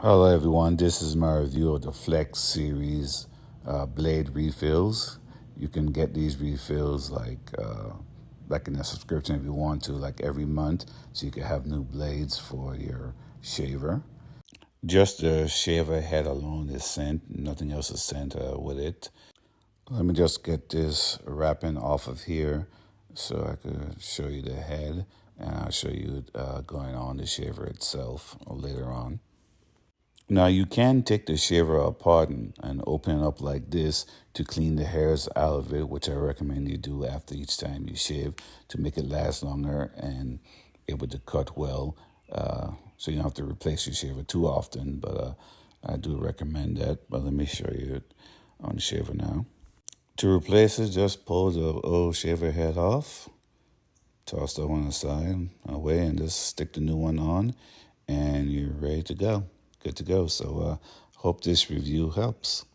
Hello everyone, this is my review of the Flex Series blade refills. You can get these refills like in a subscription if you want to, like every month, so you can have new blades for your shaver. Just the shaver head alone is sent, nothing else is sent with it. Let me just get this wrapping off of here so I could show you the head, and I'll show you going on the shaver itself later on. Now you can take the shaver apart and open it up like this to clean the hairs out of it, which I recommend you do after each time you shave to make it last longer and able to cut well. So you don't have to replace your shaver too often, but I do recommend that. But let me show you it on the shaver now. To replace it, just pull the old shaver head off, toss that one aside, away, and just stick the new one on, and you're ready to go. Good to go. So hope this review helps.